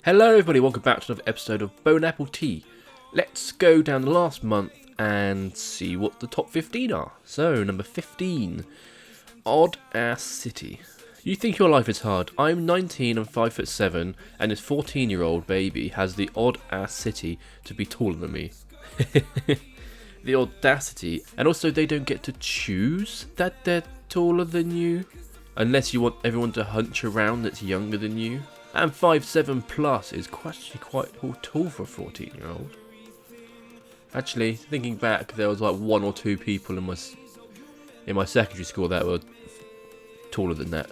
Hello everybody, welcome back to another episode of BoneAppleTea. Let's go down the last month and see what the top 15 are. So, number 15, Odd Ass City. You think your life is hard. I'm 19 and 5'7", and this 14-year-old baby has the odd ass city to be taller than me. The audacity, and also they don't get to choose that they're taller than you, unless you want everyone to hunch around that's younger than you. And 5'7" plus is actually quite tall for a 14-year-old. Actually, thinking back, there was like one or two people in my secondary school that were taller than that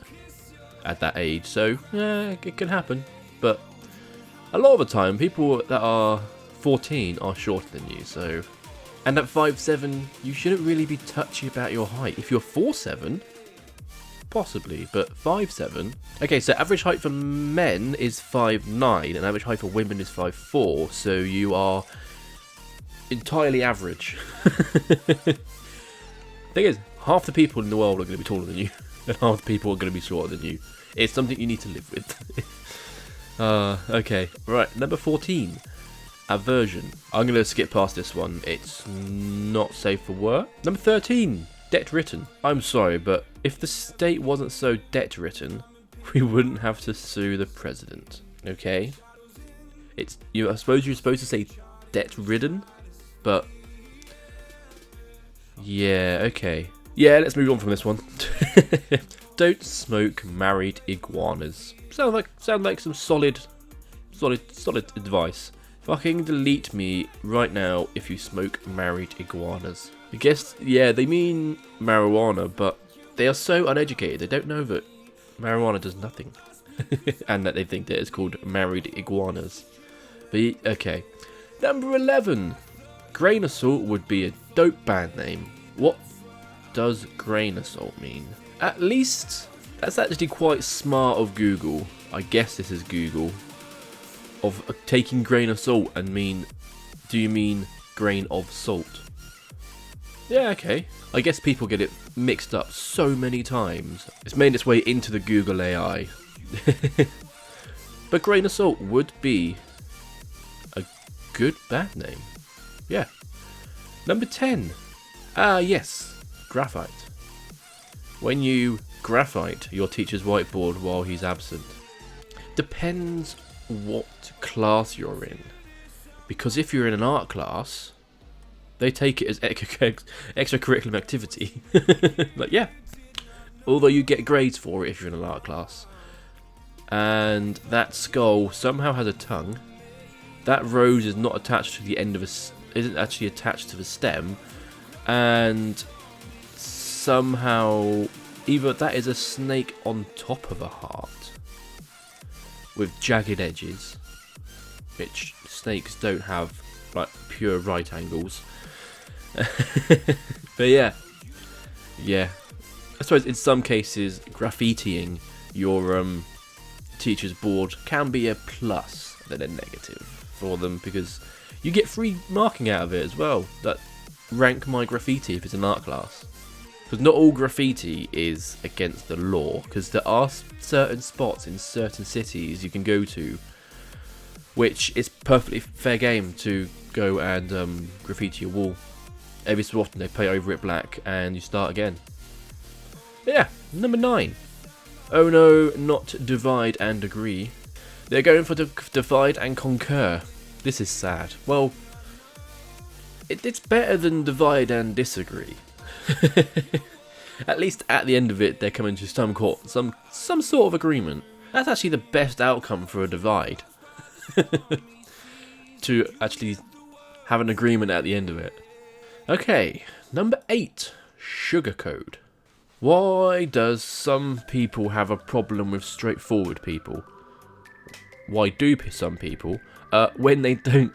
at that age. So it can happen. But a lot of the time, people that are 14 are shorter than you. So, and at 5'7", you shouldn't really be touchy about your height. If you're 4'7", possibly, but 5'7". Okay, so average height for men is 5'9", and average height for women is 5'4". So you are entirely average. Thing is, half the people in the world are going to be taller than you, and half the people are going to be shorter than you. It's something you need to live with. Okay, right, number 14. Aversion. I'm going to skip past this one. It's not safe for work. Number 13. Debt written. I'm sorry, but if the state wasn't so debt written, we wouldn't have to sue the president. Okay? I suppose you're supposed to say debt ridden, but yeah, okay. Yeah, let's move on from this one. Don't smoke married iguanas. Sound like some solid advice. Fucking delete me right now if you smoke married iguanas. I guess, yeah, they mean marijuana, but they are so uneducated, they don't know that marijuana does nothing. And that they think that it's called married iguanas. But, okay. Number 11. Grain Assault would be a dope band name. What does grain assault mean? At least, that's actually quite smart of Google. I guess this is Google. Of taking grain of salt and do you mean grain of salt? Yeah, okay. I guess people get it mixed up so many times. It's made its way into the Google AI. But grain of salt would be a good band name. Yeah. Number 10. Yes. Graphite. When you graphite your teacher's whiteboard while he's absent. Depends what class you're in, because if you're in an art class, they take it as extracurricular activity. But yeah, although you get grades for it if you're in an art class. And that skull somehow has a tongue. That rose is not attached to the end of isn't actually attached to the stem, and somehow either that is a snake on top of a heart with jagged edges, which snakes don't have, like, pure right angles. But yeah, I suppose in some cases graffitiing your teacher's board can be a plus than a negative for them, because you get free marking out of it as well. That rank my graffiti if it's an art class. Because not all graffiti is against the law, because there are certain spots in certain cities you can go to which is perfectly fair game to go and graffiti your wall. Every so often they paint over it black and you start again. But yeah, number 9. Oh no, not divide and agree. They're going for divide and concur. This is sad. Well, it's better than divide and disagree. At least at the end of it, they're coming to some sort of agreement. That's actually the best outcome for a divide. To actually have an agreement at the end of it. Okay, number 8, sugarcoat. Why does some people have a problem with straightforward people? Why do some people? When they don't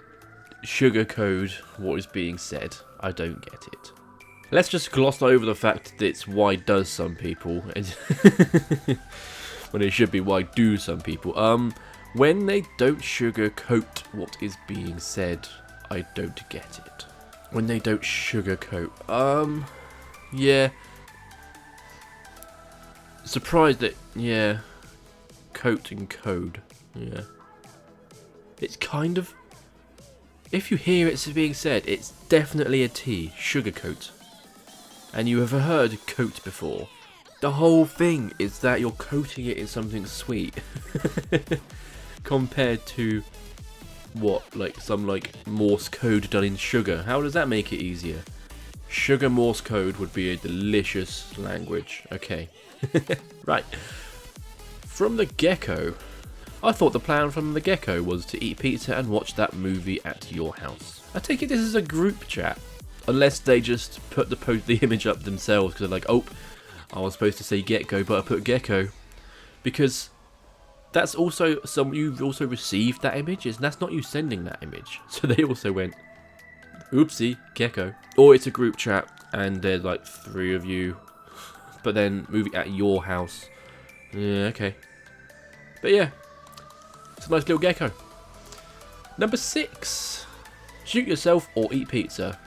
sugarcoat what is being said. I don't get it. Let's just gloss over the fact that it's why does some people, when it should be why do some people. When they don't sugarcoat what is being said, I don't get it. When they don't sugarcoat, yeah. Surprised that, yeah, coat and code, yeah. It's kind of... If you hear it being said, it's definitely a tea, sugar coat. And you have heard coat before. The whole thing is that you're coating it in something sweet. Compared to what, like some like Morse code done in sugar. How does that make it easier? Sugar Morse code would be a delicious language. Okay. Right. From the gecko. I thought the plan from the gecko was to eat pizza and watch that movie at your house. I take it this is a group chat. Unless they just put the image up themselves because they're like, oh, I was supposed to say gecko, but I put gecko. Because that's also you've also received that image, and that's not you sending that image. So they also went, oopsie, gecko. Or it's a group chat and there's like 3 of you, but then movie at your house. Yeah, okay. But yeah, it's a nice little gecko. Number 6. Shoot yourself or eat pizza.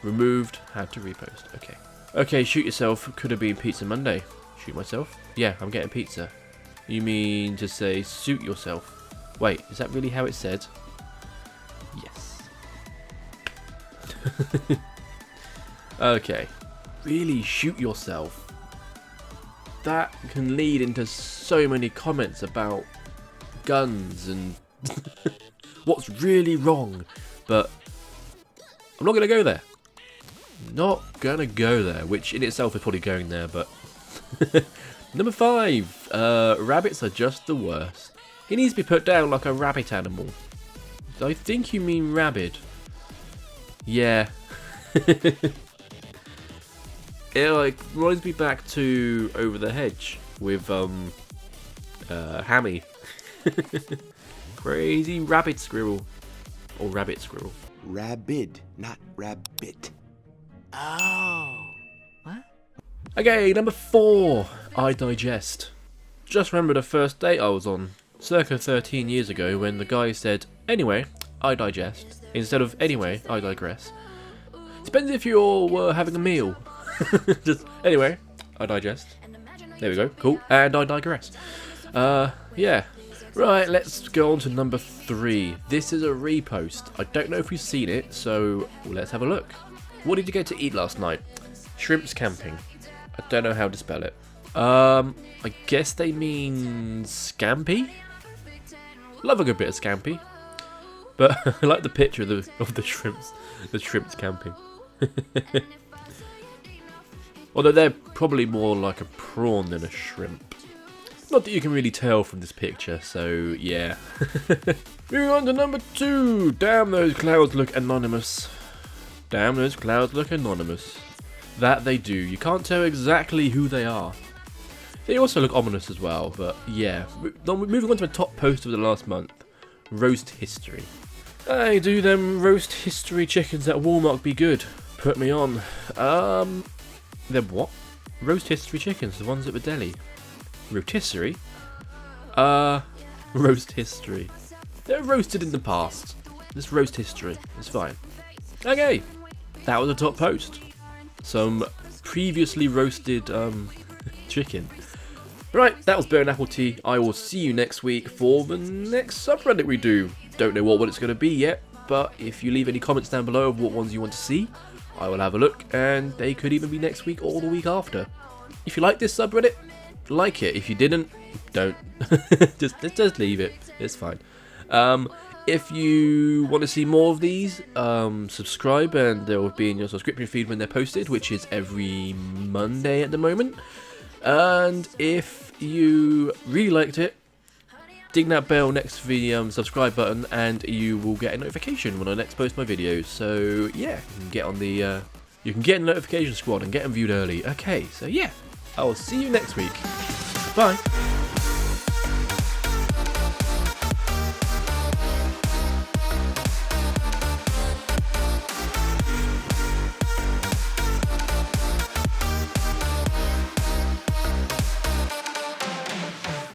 Removed, had to repost. Okay. Okay, shoot yourself. Could have been Pizza Monday. Shoot myself? Yeah, I'm getting pizza. You mean to say suit yourself? Wait, is that really how it said? Yes. Okay. Really shoot yourself. That can lead into so many comments about guns and what's really wrong. But I'm not going to go there. Not gonna go there, which in itself is probably going there, but... Number 5. Rabbits are just the worst. He needs to be put down like a rabbit animal. I think you mean rabid. Yeah. It like reminds me back to Over the Hedge with Hammy. Crazy rabbit squirrel. Or rabbit squirrel. Rabid, not rabbit. Oh. What? Okay, number 4. I digest. Just remember the first date I was on, circa 13 years ago, when the guy said, anyway, I digest, instead of anyway, I digress. Depends if you all were having a meal. Just, anyway, I digest. There we go, cool, and I digress. Yeah. Right, let's go on to number 3. This is a repost. I don't know if you've seen it, so let's have a look. What did you go to eat last night? Shrimps camping. I don't know how to spell it. I guess they mean scampi? Love a good bit of scampi. But I like the picture of the shrimps camping. Although they're probably more like a prawn than a shrimp. Not that you can really tell from this picture, so yeah. Moving on to number 2. Damn, those clouds look anonymous. Damn, those clouds look anonymous. That they do. You can't tell exactly who they are. They also look ominous as well, but yeah. Moving on to the top post of the last month. Roast history. Hey, do them roast history chickens at Walmart be good? Put me on. They're what? Roast history chickens, the ones at the deli. Rotisserie? Roast history. They're roasted in the past. This roast history. It's fine. Okay. That was a top post. Some previously roasted chicken. Right, that was BoneAppleTea. I will see you next week for the next subreddit we do. Don't know what it's going to be yet, but if you leave any comments down below of what ones you want to see, I will have a look, and they could even be next week or the week after. If you like this subreddit, like it. If you didn't, don't. just leave it. It's fine. If you want to see more of these, subscribe, and they will be in your subscription feed when they're posted, which is every Monday at the moment. And if you really liked it, ding that bell next to the subscribe button, and you will get a notification when I next post my videos. So yeah, you can get on the you can get in the notification squad and get them viewed early. Okay, so yeah, I will see you next week. Bye.